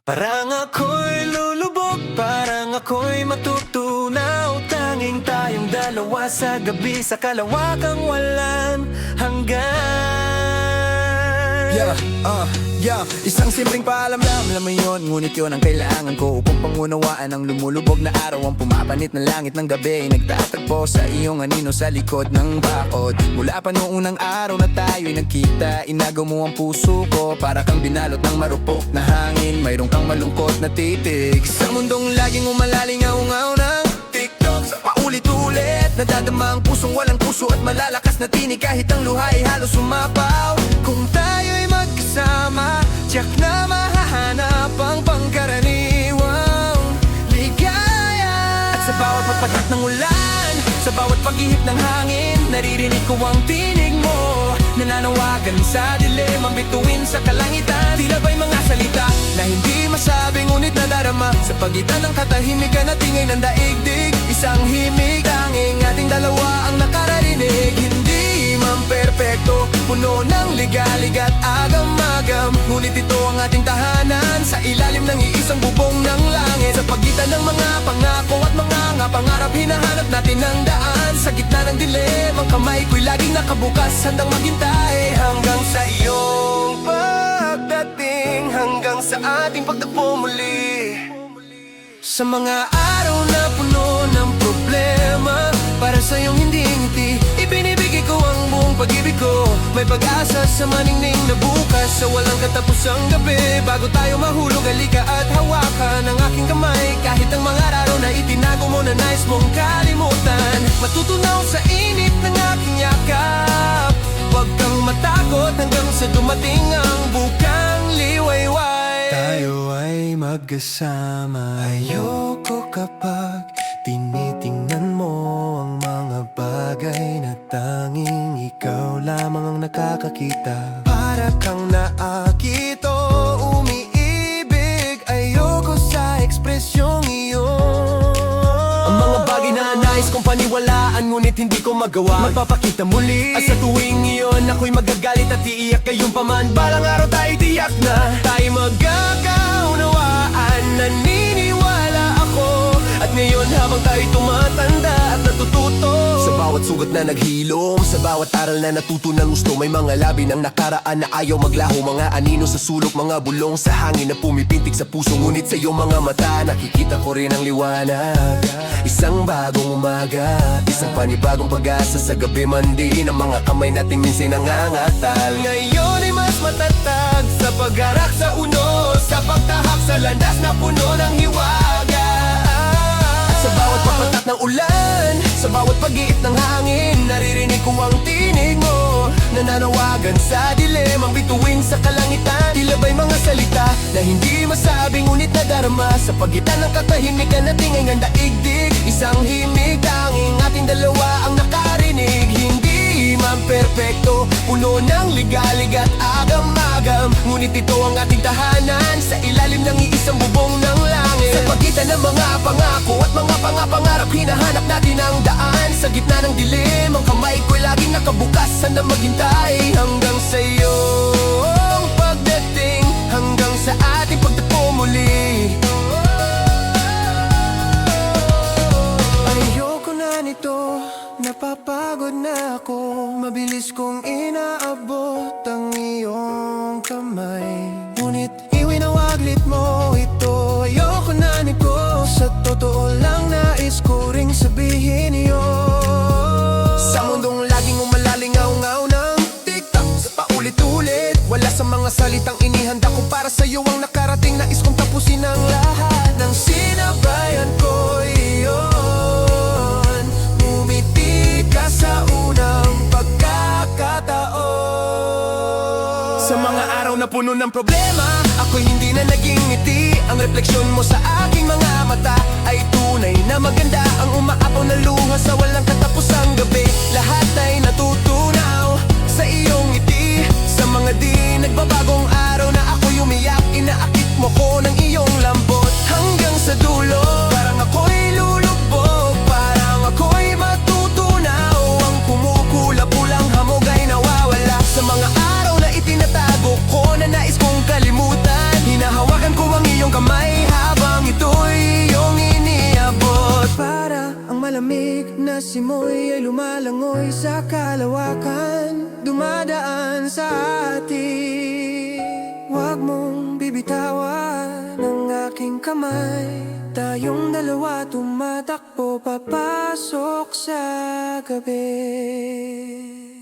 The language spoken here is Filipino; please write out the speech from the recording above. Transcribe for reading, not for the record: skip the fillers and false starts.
Parang ako'y lulubog, parang ako'y matutunaw. Tanging tayong dalawa sa gabi, sa kalawakang walang hanggan. Isang simpleng paalam-lam, alam mo yun, ngunit yun ang kailangan ko upang pangunawaan ang lumulubog na araw. Ang pumapanit na langit ng gabi, nagtatagpo sa iyong anino sa likod ng bakod. Mula pa noong unang araw na tayo'y nagkita, inagaw mo ang puso ko para kang binalot ng marupok na hangin. Mayroon kang malungkot na titig sa mundong laging umalalingaw-ngaw ng TikTok. Paulit-ulit, nadadama ang pusong walang puso at malalakas na tinig kahit ang luha ay halos sumapaw. Kung tayo'y magkasama, tiyak na mahahanap ang pangkaraniwang ligaya. At sa bawat pagpatak ng ulan, sa bawat paghihip ng hangin, naririnig ko ang tinig mo, nananawagan sa dilim, ang bituin sa kalangitan. Tila ba'y mga salita na hindi masabi ngunit nadarama sa pagitan ng katahimikan at ingay ng daigdig. Isang himig, tanging ating dalawa ang nakararinig. Hindi man perpekto, puno ng ligalig at agam-agam, ngunit ito ang ating tahanan sa ilalim ng iisang bubong ng langit. Sa pagitan ng mga pangako at mga pangarap, hinahanap natin ang daan. Sa gitna ng dilim, ang kamay ko'y laging nakabukas, handang maghintay hanggang sa iyong pagdating, hanggang sa ating pagtagpo muli. Sa mga araw na puno ng problema, para sa iyong hindi ngiti, ibinibigay ko ang buong pag-ibig ko. May pag-asa sa maningning na bukas, sa walang katapusang gabi. Bago tayo mahulog, halika at hawakan ang aking kamay. Kahit ang mga araw na itinago mo na nais mong kalimutan, matutunaw sa init ng aking yakap. Huwag kang matakot hanggang sa dumating ang bukang liwayway. Tayo ay magkasama. Ayoko kapag tinitingnan mo ang mga bagay na tanging ikaw lamang ang nakakakita. Para kang naakito, umiibig. Ayoko sa ekspresyong iyon. Ang mga bagay na nais kong paniwalaan, ngunit hindi ko magawa, magpapakita muli. At sa tuwing iyon, ako'y magagalit at iiyak. Kayong paman, balang araw tayo tiyak na tayo magkakaunawaan. Naniniwala ako, at ngayon habang tayo tumatanda at natututo, sa bawat sugat na naghilom, sa bawat aral na natuto ng gusto, may mga labi ng nakaraan na ayaw maglaho. Mga anino sa sulok, mga bulong sa hangin na pumipintig sa puso. Ngunit sa iyong mga mata, nakikita ko rin ang liwanag. Isang bagong umaga, isang panibagong pag-asa sa gabi man din. Ang mga kamay natin minsan nangangatal. Ngayon ay mas matatag sa pagharap sa unos, sa pagtahak sa landas na puno ng hiwaga. Sa bawat pagpatak ng ulan, sa bawat pag-iit ng hangin, naririnig ko ang tinig mo, nananawagan sa dilim, ang bituin sa kalangitan. Tila ba'y mga salita na hindi masabi ngunit nadarama sa pagitan ng katahimikan at ingay ng daigdig. Isang himig, tanging ating dalawa ang nakarinig. Hindi man perpekto, puno ng ligalig at agam-agam, ngunit ito ang ating tahanan sa ilalim ng iisang bubong ng langit. Sa pagitan ng mga pangako at mga pangarap, hinahanap natin ang daan. Sa gitna ng dilim, ang kamay ko'y laging nakabukas, handang maghintay hanggang sa iyong pagdating, hanggang sa ating pagtagpo muli. Ayoko na nito, napapagod na ako. Mabilis kong inaabot ang iyong kamay, ngunit iwinawaglit mo ito. Ayoko na nito, sa totoo lang nais ko ring sabihin iyon. Sa mundong laging umalalingaw-ngaw ng TikTok, sa paulit-ulit, wala sa mga salitang inihanda ko para sa'yo ang nakarating. Nais kong tapusin ang lahat ng sinabayan ko iyon. Umiti ka sa unang pagkakataon. Sa mga araw na puno ng problema, ako'y hindi na naging ngiti. Ang refleksyon mo sa aking mga mata ay tunay na maganda. Ang umaapaw na luha sa walang katapusang gabi, lahat ay natutunaw sa iyong ngiti. Sa mga di nagbabagong araw na ako'y umiyak, inaakit mo ko ng iyong lambot hanggang sa dulo. Parang ako'y lulubog, parang ako'y matutunaw. Ang kumukulap-ulang hamog ay nawawala sa mga araw na itinatago ko na nais kong kalimutan. Hinahawakan ko ang iyong malamig na simoy ay lumalangoy sa kalawakan, dumadaan sa atin. Huwag mong bibitawan ang aking kamay, tayong dalawa tumatakbo papasok sa gabi.